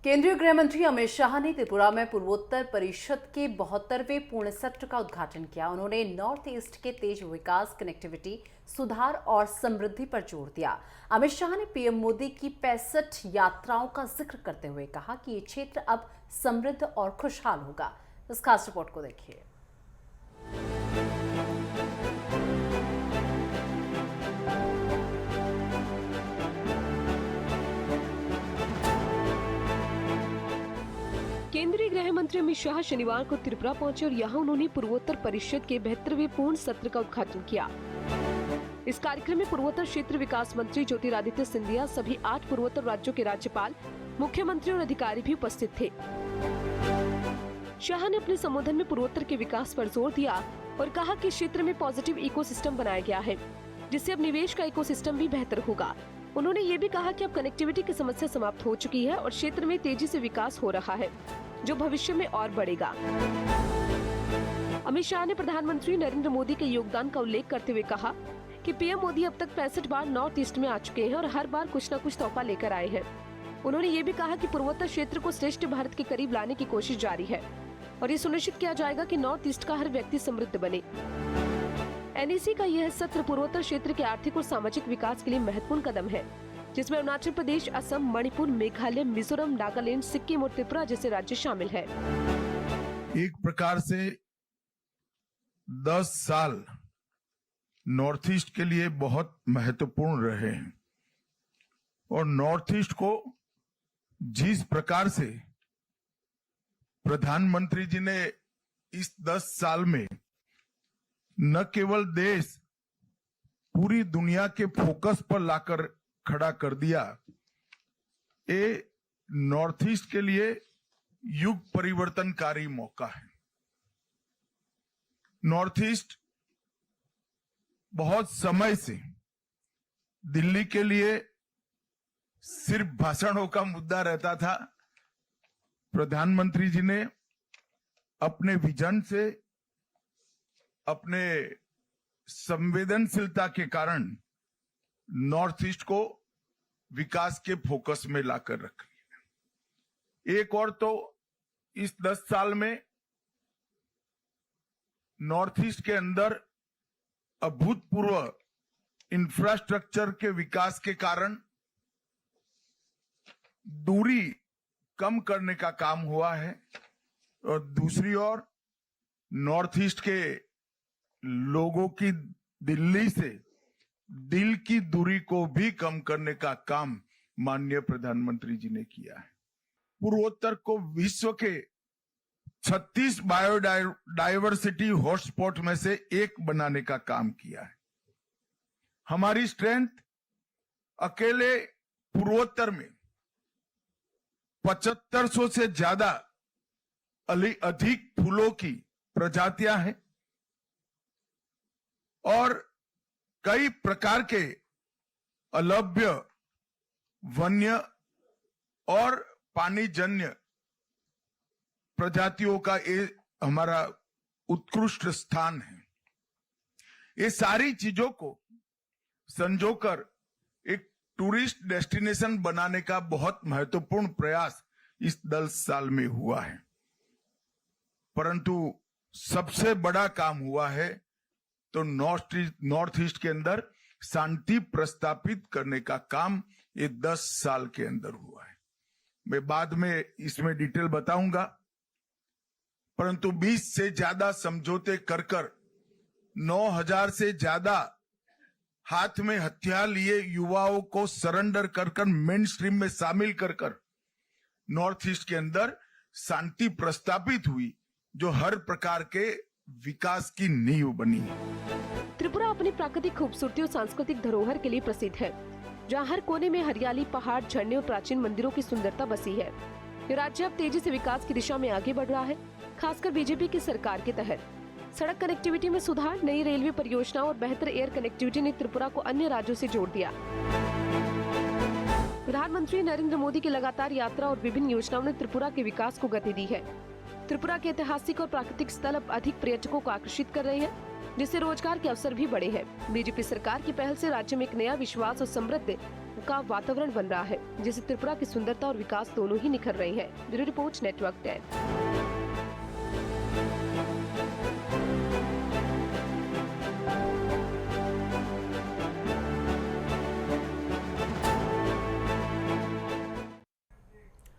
केंद्रीय गृह मंत्री अमित शाह ने त्रिपुरा में पूर्वोत्तर परिषद के 72वें पूर्ण सत्र का उद्घाटन किया। उन्होंने नॉर्थ ईस्ट के तेज विकास, कनेक्टिविटी, सुधार और समृद्धि पर जोर दिया। अमित शाह ने पीएम मोदी की 65 यात्राओं का जिक्र करते हुए कहा कि ये क्षेत्र अब समृद्ध और खुशहाल होगा। इस खास रिपोर्ट को देखिए। केंद्रीय गृह मंत्री अमित शाह शनिवार को त्रिपुरा पहुंचे और यहां उन्होंने पूर्वोत्तर परिषद के 72वें पूर्ण सत्र का उद्घाटन किया। इस कार्यक्रम में पूर्वोत्तर क्षेत्र विकास मंत्री ज्योतिरादित्य सिंधिया, सभी 8 पूर्वोत्तर राज्यों के राज्यपाल, मुख्यमंत्री और अधिकारी भी उपस्थित थे। शाह ने अपने संबोधन में पूर्वोत्तर के विकास पर जोर दिया और कहा कि क्षेत्र में पॉजिटिव इकोसिस्टम बनाया गया है, जिससे अब निवेश का इकोसिस्टम भी बेहतर होगा। उन्होंने ये भी कहा कि अब कनेक्टिविटी की समस्या समाप्त हो चुकी है और क्षेत्र में तेजी से विकास हो रहा है, जो भविष्य में और बढ़ेगा। अमित शाह ने प्रधानमंत्री नरेंद्र मोदी के योगदान का उल्लेख करते हुए कहा कि पीएम मोदी अब तक 65 बार नॉर्थ ईस्ट में आ चुके हैं और हर बार कुछ न कुछ तोहफा लेकर आए हैं। उन्होंने ये भी कहा कि पूर्वोत्तर क्षेत्र को श्रेष्ठ भारत के करीब लाने की कोशिश जारी है और ये सुनिश्चित किया जाएगा कि नॉर्थ ईस्ट का हर व्यक्ति समृद्ध बने। एनईसी का यह सत्र पूर्वोत्तर क्षेत्र के आर्थिक और सामाजिक विकास के लिए महत्वपूर्ण कदम है, जिसमें अरुणाचल प्रदेश, असम, मणिपुर, मेघालय, मिजोरम, नागालैंड, सिक्किम और त्रिपुरा जैसे राज्य शामिल है। एक प्रकार से 10 साल नॉर्थ ईस्ट के लिए बहुत महत्वपूर्ण रहे हैं और नॉर्थ ईस्ट को जिस प्रकार से प्रधानमंत्री जी ने इस 10 साल में न केवल देश, पूरी दुनिया के फोकस पर लाकर खड़ा कर दिया, ये नॉर्थ ईस्ट के लिए युग परिवर्तनकारी मौका है। नॉर्थ ईस्ट बहुत समय से दिल्ली के लिए सिर्फ भाषणों का मुद्दा रहता था। प्रधानमंत्री जी ने अपने विजन से, अपने संवेदनशीलता के कारण नॉर्थ ईस्ट को विकास के फोकस में लाकर रख लिया। एक और तो इस 10 साल में नॉर्थ ईस्ट के अंदर अभूतपूर्व इंफ्रास्ट्रक्चर के विकास के कारण दूरी कम करने का काम हुआ है और दूसरी ओर नॉर्थ ईस्ट के लोगों की दिल्ली से दिल की दूरी को भी कम करने का काम माननीय प्रधानमंत्री जी ने किया है। पूर्वोत्तर को विश्व के 36 बायोडायवर्सिटी हॉटस्पॉट में से एक बनाने का काम किया है। हमारी स्ट्रेंथ अकेले पूर्वोत्तर में 7500 से ज्यादा अधिक फूलों की प्रजातियां हैं और कई प्रकार के अलभ्य, वन्य और पानीजन्य प्रजातियों का ये हमारा उत्कृष्ट स्थान है। ये सारी चीजों को संजोकर एक टूरिस्ट डेस्टिनेशन बनाने का बहुत महत्वपूर्ण प्रयास इस 10 साल में हुआ है। परंतु सबसे बड़ा काम हुआ है तो नॉर्थ ईस्ट के अंदर शांति प्रस्तापित करने का काम ये 10 साल के अंदर हुआ है। मैं बाद में इसमें डिटेल बताऊंगा, परंतु 20 से ज्यादा समझौते कर 9,000 से ज्यादा हाथ में हथियार लिए युवाओं को सरेंडर कर मेन स्ट्रीम में शामिल कर नॉर्थ ईस्ट के अंदर शांति प्रस्तापित हुई, जो हर प्रकार के विकास की नींव बनी। त्रिपुरा अपनी प्राकृतिक खूबसूरती और सांस्कृतिक धरोहर के लिए प्रसिद्ध है, जहां हर कोने में हरियाली, पहाड़, झरने और प्राचीन मंदिरों की सुंदरता बसी है। ये राज्य अब तेजी से विकास की दिशा में आगे बढ़ रहा है, खासकर बीजेपी की सरकार के तहत। सड़क कनेक्टिविटी में सुधार, नई रेलवे परियोजनाओं और बेहतर एयर कनेक्टिविटी ने त्रिपुरा को अन्य राज्यों से जोड़ दिया। प्रधानमंत्री नरेंद्र मोदी की लगातार यात्रा और विभिन्न योजनाओं ने त्रिपुरा के विकास को गति दी है। त्रिपुरा के ऐतिहासिक और प्राकृतिक स्थल अब अधिक पर्यटकों को आकर्षित कर रहे हैं, जिससे रोजगार के अवसर भी बढ़े हैं। बीजेपी सरकार की पहल से राज्य में एक नया विश्वास और समृद्ध का वातावरण बन रहा है, जिससे त्रिपुरा की सुंदरता और विकास दोनों ही निखर रहे हैं। Bureau report, network 10।